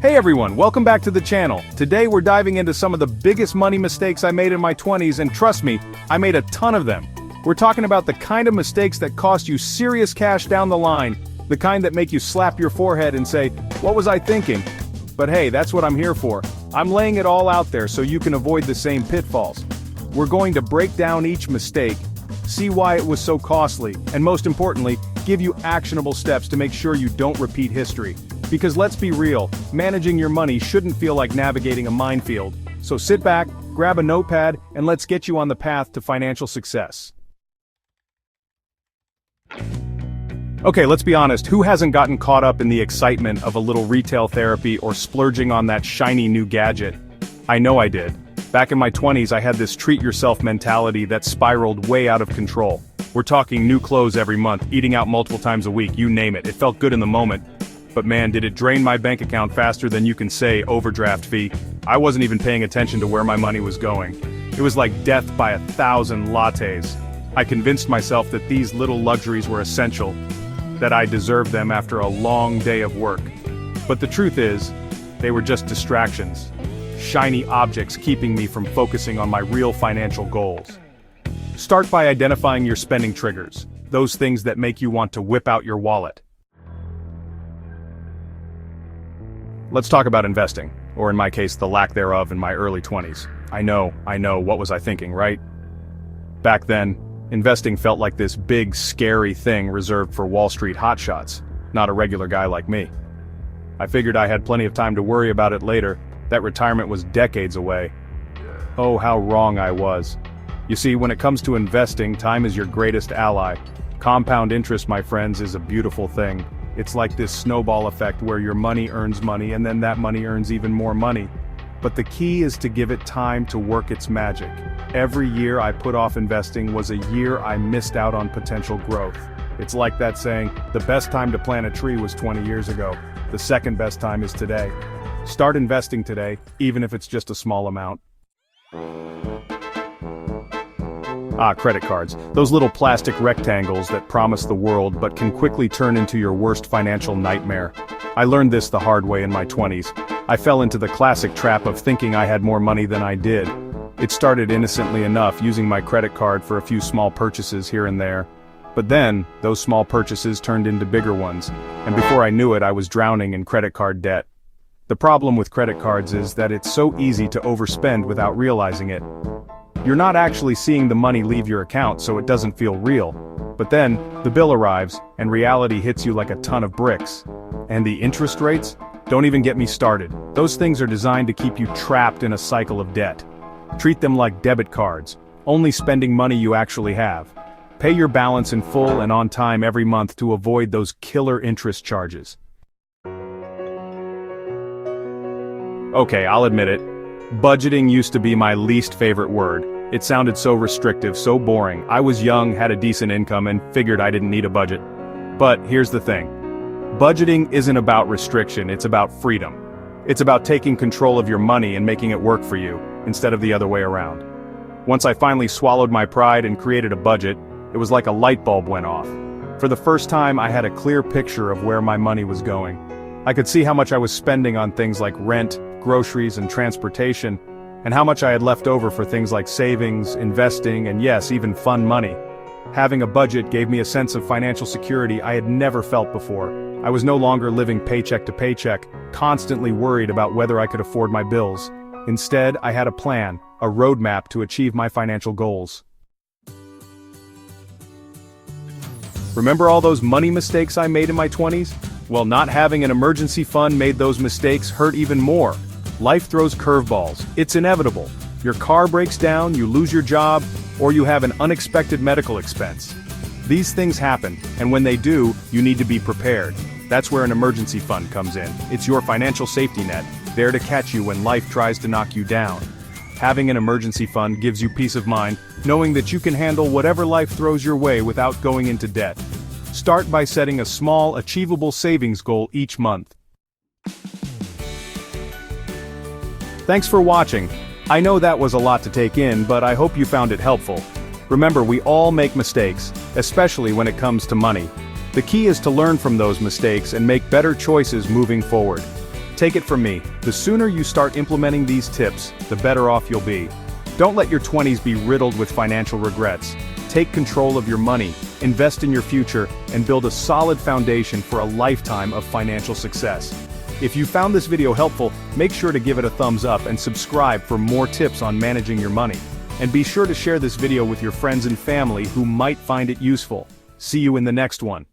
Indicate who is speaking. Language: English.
Speaker 1: Hey everyone, welcome back to the channel. Today we're diving into some of the biggest money mistakes I made in my 20s, and trust me, I made a ton of them. We're talking about the kind of mistakes that cost you serious cash down the line, the kind that make you slap your forehead and say, "What was I thinking?" But hey, that's what I'm here for. I'm laying it all out there so you can avoid the same pitfalls. We're going to break down each mistake, see why it was so costly, and most importantly, give you actionable steps to make sure you don't repeat history. Because let's be real, managing your money shouldn't feel like navigating a minefield. So sit back, grab a notepad, and let's get you on the path to financial success. Okay, let's be honest, who hasn't gotten caught up in the excitement of a little retail therapy or splurging on that shiny new gadget? I know I did. Back in my 20s, I had this treat-yourself mentality that spiraled way out of control. We're talking new clothes every month, eating out multiple times a week, you name it. It felt good in the moment. But man, did it drain my bank account faster than you can say overdraft fee. I wasn't even paying attention to where my money was going. It was like death by 1,000 lattes. I convinced myself that these little luxuries were essential, that I deserved them after a long day of work. But the truth is, they were just distractions. Shiny objects keeping me from focusing on my real financial goals. Start by identifying your spending triggers, those things that make you want to whip out your wallet. Let's talk about investing, or in my case, the lack thereof in my early 20s. I know, what was I thinking, right? Back then, investing felt like this big, scary thing reserved for Wall Street hotshots, not a regular guy like me. I figured I had plenty of time to worry about it later, that retirement was decades away. Oh, how wrong I was. You see, when it comes to investing, time is your greatest ally. Compound interest, my friends, is a beautiful thing. It's like this snowball effect where your money earns money and then that money earns even more money. But the key is to give it time to work its magic. Every year I put off investing was a year I missed out on potential growth. It's like that saying, the best time to plant a tree was 20 years ago. The second best time is today. Start investing today, even if it's just a small amount. Credit cards. Those little plastic rectangles that promise the world but can quickly turn into your worst financial nightmare. I learned this the hard way in my 20s. I fell into the classic trap of thinking I had more money than I did. It started innocently enough, using my credit card for a few small purchases here and there. But then, those small purchases turned into bigger ones, and before I knew it, I was drowning in credit card debt. The problem with credit cards is that it's so easy to overspend without realizing it. You're not actually seeing the money leave your account, so it doesn't feel real. But then, the bill arrives, and reality hits you like a ton of bricks. And the interest rates? Don't even get me started. Those things are designed to keep you trapped in a cycle of debt. Treat them like debit cards, only spending money you actually have. Pay your balance in full and on time every month to avoid those killer interest charges. Okay, I'll admit it. Budgeting used to be my least favorite word. It sounded so restrictive, so boring. I was young, had a decent income, and figured I didn't need a budget. But here's the thing. Budgeting isn't about restriction, it's about freedom. It's about taking control of your money and making it work for you, instead of the other way around. Once I finally swallowed my pride and created a budget, it was like a light bulb went off. For the first time, I had a clear picture of where my money was going. I could see how much I was spending on things like rent, groceries, and transportation, and how much I had left over for things like savings, investing, and yes, even fun money. Having a budget gave me a sense of financial security I had never felt before. I was no longer living paycheck to paycheck, constantly worried about whether I could afford my bills. Instead, I had a plan, a roadmap to achieve my financial goals. Remember all those money mistakes I made in my 20s? Well, not having an emergency fund made those mistakes hurt even more. Life throws curveballs. It's inevitable. Your car breaks down, you lose your job, or you have an unexpected medical expense. These things happen, and when they do, you need to be prepared. That's where an emergency fund comes in. It's your financial safety net, there to catch you when life tries to knock you down. Having an emergency fund gives you peace of mind, knowing that you can handle whatever life throws your way without going into debt. Start by setting a small, achievable savings goal each month. Thanks for watching. I know that was a lot to take in, but I hope you found it helpful. Remember, we all make mistakes, especially when it comes to money. The key is to learn from those mistakes and make better choices moving forward. Take it from me, the sooner you start implementing these tips, the better off you'll be. Don't let your 20s be riddled with financial regrets. Take control of your money, invest in your future, and build a solid foundation for a lifetime of financial success. If you found this video helpful, make sure to give it a thumbs up and subscribe for more tips on managing your money. And be sure to share this video with your friends and family who might find it useful. See you in the next one.